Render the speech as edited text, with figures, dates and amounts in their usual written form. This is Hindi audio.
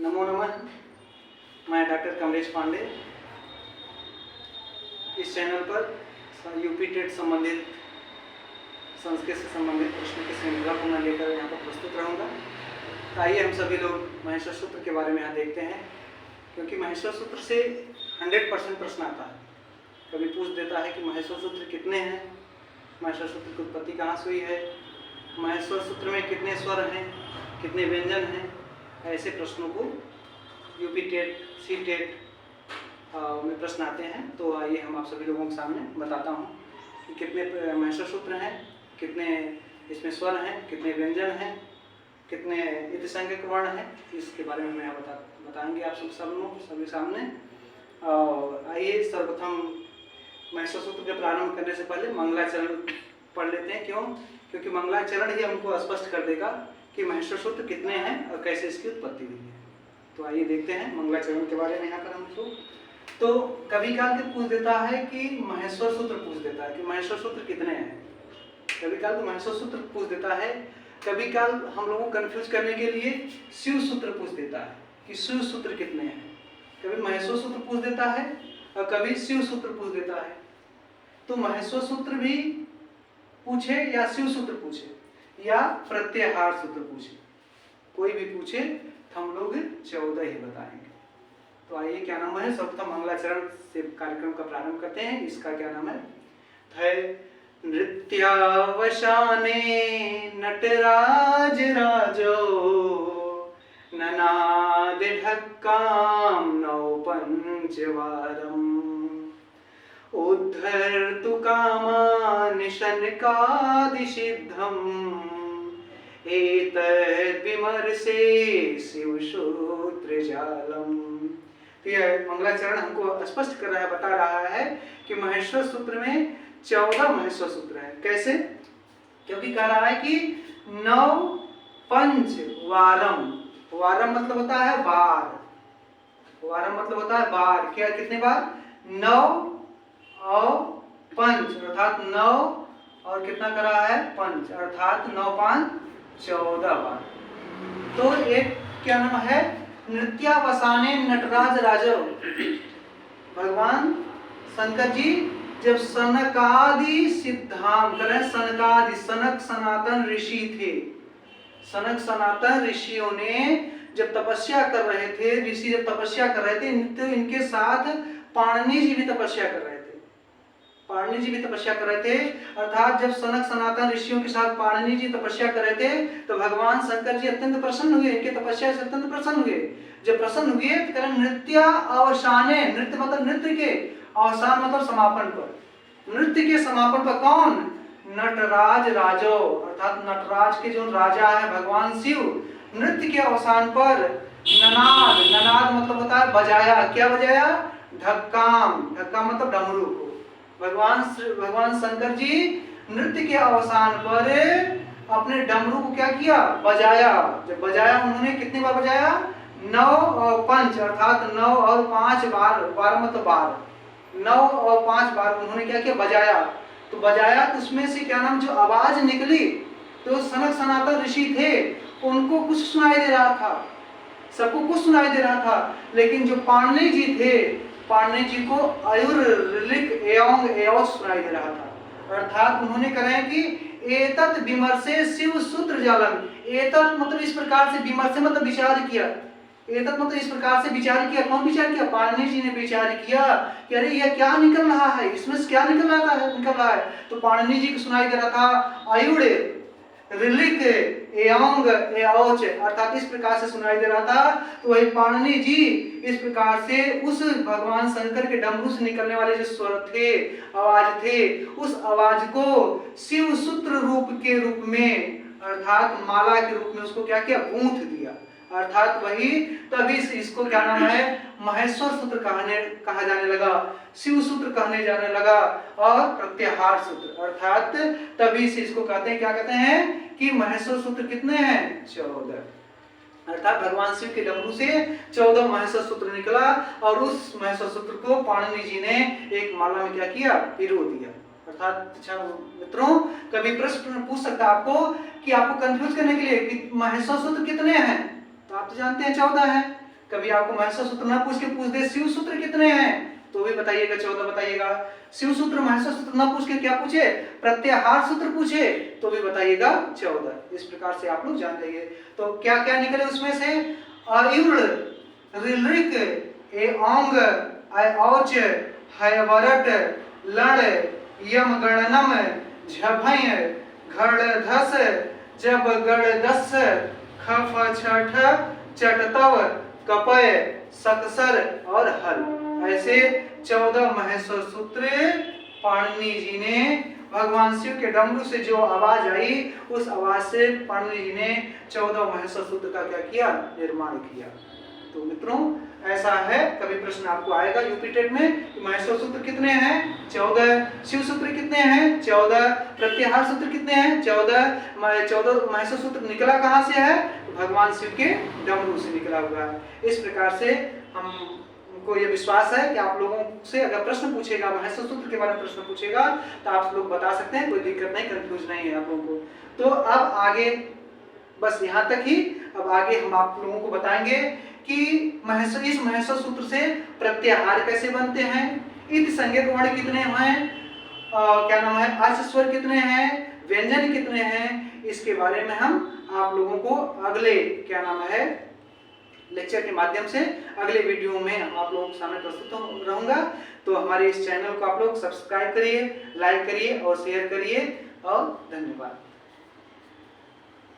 नमो नमः। मैं डॉक्टर कमलेश पांडे। इस चैनल पर यूपी टेट संबंधित संस्कृत से संबंधित प्रश्नों की श्रृंखला को मैं लेकर यहाँ पर प्रस्तुत रहूँगा। आइए हम सभी लोग महेश्वर सूत्र के बारे में यहाँ देखते हैं, क्योंकि महेश्वर सूत्र से 100% प्रश्न आता है। कभी पूछ देता है कि महेश्वर सूत्र कितने हैं, महेश्वर सूत्र की उत्पत्ति कहाँ से हुई है, महेश्वर सूत्र में कितने स्वर हैं, कितने व्यंजन हैं। ऐसे प्रश्नों को यूपी टेट, सी टेट में प्रश्न आते हैं। तो आइए हम आप सभी लोगों के सामने बताता हूँ कि कितने महेश्वर सूत्र हैं, कितने इसमें स्वर हैं, कितने व्यंजन हैं, कितने यतिसंज्ञक वर्ण हैं। इसके बारे में मैं बताएंगे आप सभी सामने। आइए सर्वप्रथम महेश्वर सूत्र के प्रारंभ करने से पहले मंगलाचरण पढ़ लेते हैं। क्यों? क्योंकि मंगलाचरण ही हमको स्पष्ट कर देगा कि महेश्वर सूत्र कितने हैं और कैसे इसकी उत्पत्ति हुई है। तो आइए देखते हैं मंगलाचरण के बारे में यहाँ पर हम लोग। तो कभी काल के पूछ देता है कि महेश्वर सूत्र पूछ देता है कि महेश्वर सूत्र कितने हैं। कभी काल तो महेश्वर सूत्र पूछ देता है, कभी काल हम लोगों को कंफ्यूज करने के लिए शिव सूत्र पूछ देता है कि शिव सूत्र कितने हैं। कभी महेश्वर सूत्र पूछ देता है और कभी शिव सूत्र पूछ देता है। तो महेश्वर सूत्र भी पूछे या शिव सूत्र पूछे या प्रत्याहार सूत्र पूछे, कोई भी पूछे तो हम लोग 14 ही बताएंगे। तो आइए क्या नाम है, सर्वप्रथम मंगलाचरण से कार्यक्रम का प्रारंभ करते हैं। इसका क्या नाम है नृत्यावसाने नटराज राजो ननाद ढक्काम नौ पंचवारम उद्धर्तु कामानि शनकादिसिद्धम् एतद् विमर्शे शिवसूत्र जालम। तो यह मंगलाचरण हमको स्पष्ट कर रहा है, बता रहा है कि महेश्वर सूत्र में 14 महेश्वर सूत्र है। कैसे? क्योंकि कह रहा है कि 9 पंच वारम। वारम मतलब होता है बार, वारम मतलब होता है बार। क्या कितने बार? 9 और 5 अर्थात 9 और कितना कर रहा है 5 अर्थात 9 5 14 बार। तो एक क्या नाम है नृत्यावसाने नटराज राजो। भगवान शंकर जी जब सनकादि सिद्धांत करें, सनकादि सनक सनातन ऋषि थे। सनक सनातन ऋषियों ने जब तपस्या कर रहे थे, ऋषि जब तपस्या कर रहे थे, तो इनके साथ पाणिनि जी भी तपस्या कर रहे थे। पाणिनि जी भी तपस्या कर रहे थे, अर्थात जब सनक सनातन ऋषियों के साथ पाणिनि जी तपस्या कर रहे थे तो भगवान शंकर जी अत्यंत प्रसन्न हुए, इनके तपस्या से अत्यंत प्रसन्न हुए। जब प्रसन्न हुए तो करें नृत्य अवसाने, नृत्य मतलब नृत्य के, अवसान मतलब समापन पर। नृत्य के समापन पर कौन? नटराज राजो अर्थात नटराज के जो राजा है भगवान शिव, नृत्य के अवसान पर ननाद, ननाद मतलब होता है बजाया। क्या बजाया? ढक्काम, ढक्काम मतलब डमरू को। भगवान शंकर जी नृत्य के अवसान पर अपने डमरू को क्या किया? बजाया। जब बजाया उन्होंने कितनी बार बजाया? 9 और 5 अर्थात 9 और 5 बार, 12 मतलब बार, 9 और 5 बार उन्होंने क्या किया? बजाया। तो बजाया तो उसमें से क्या नाम जो आवाज निकली, तो सनक सनातन ऋषि थे उनको कुछ सुनाई दे रहा था, सबको कुछ सुनाई दे रहा था। लेकिन जो पाणिनि जी थे, पाणिनि जी को अयुर ऋलिक एवं एव सुनाई दे रहा था। अर्थात उन्होंने कहा कि एतत् विमर्शे शिव सूत्र जालम। एतत् मतलब इस प्रकार से, विमर्शे मतलब विचार किया, एतत् मतलब इस प्रकार से विचार किया। कौन विचार किया? पाणिनि जी ने विचार किया कि अरे यह क्या निकल रहा है, इसमें से क्या निकल रहा है। तो पाणिनि जी को सुनाई दे रहा था अयुड़ ऋलिक एवं एवच अर्थात इस प्रकार से सुनाई दे रहा था। तो वही पाणिनि जी इस प्रकार से उस भगवान शंकर के डमरू से निकलने वाले जो स्वर थे, आवाज थे, उस आवाज को शिव सूत्र रूप के रूप में अर्थात माला के रूप में उसको क्या किया? गूंथ दिया। अर्थात वही तभी इसको क्या नाम है महेश्वर सूत्र कहा जाने लगा, शिव सूत्र कहने जाने लगा और प्रत्याहार सूत्र। अर्थात तभी से इसको कहते हैं, क्या कहते हैं कि महेश्वर सूत्र कितने हैं? 14। अर्थात भगवान शिव के डमरू से 14 महेश्वर सूत्र निकला और उस महेश्वर सूत्र को पाणिनि जी ने एक माला में क्या किया? पिरो दिया। अर्थात अच्छा मित्रों, कभी प्रश्न पूछ सकता आपको कि आपको कंफ्यूज करने के लिए कि महेश्वर सूत्र कितने हैं, तो आप तो जानते हैं 14 है। कभी आपको महेश्वर सूत्र ना पूछ के पूछ दे शिव सूत्र कितने हैं तो भी बताइएगा 14 बताइएगा। शिव सूत्र महेश्वर सूत्र ना पूछ के क्या पूछे, प्रत्याहार सूत्र पूछे तो भी बताइएगा 14। इस प्रकार से आप लोग जान जाइए। तो क्या क्या निकले उसमें से, अयुड़, ऋलृक, ए औंग, ऐ औच, है वरट, लड़, यम गणनम, झभय, घड़ धस, जब गड़ दस, खफ छठ, चटतव, कपय, सकसर और हल। ऐसे 14 महेश्वर सूत्र पाणिनि जी ने, भगवान शिव के डमरू से जो आवाज आई उस आवाज से पाणिनि जी ने 14 महेश्वर सूत्र का क्या किया, निर्माण किया। तो मित्रों ऐसा है, कभी प्रश्न आपको आएगा यूपी टेट में कि महेश्वर सूत्र कितने हैं 14, शिव सूत्र कितने हैं 14, प्रत्याहार सूत्र कितने हैं 14 महेश्वर सूत्र निकला कहां से है, भगवान शिव के डमरू से निकला हुआ है। इस प्रकार से हमको ये विश्वास है कि आप लोगों से अगर प्रश्न पूछेगा, महेश्वर सूत्र के बारे में प्रश्न पूछेगा तो आप लोग बता सकते हैं, कोई दिक्कत नहीं, कंफ्यूज नहीं है आप लोगों को। तो अब आगे बस यहाँ तक ही, अब आगे हम आप लोगों को बताएंगे कि इस महेश्वर सूत्र से प्रत्याहार कैसे बनते हैं, इति संज्ञक वर्ण कितने हैं, क्या नाम है, अर्च स्वर कितने हैं, व्यंजन कितने हैं, इसके बारे में हम आप लोगों को अगले क्या नाम है लेक्चर के माध्यम से अगले वीडियो में आप लोगों के सामने प्रस्तुत रहूंगा। तो हमारे इस चैनल को आप लोग सब्सक्राइब करिए, लाइक करिए और शेयर करिए और धन्यवाद।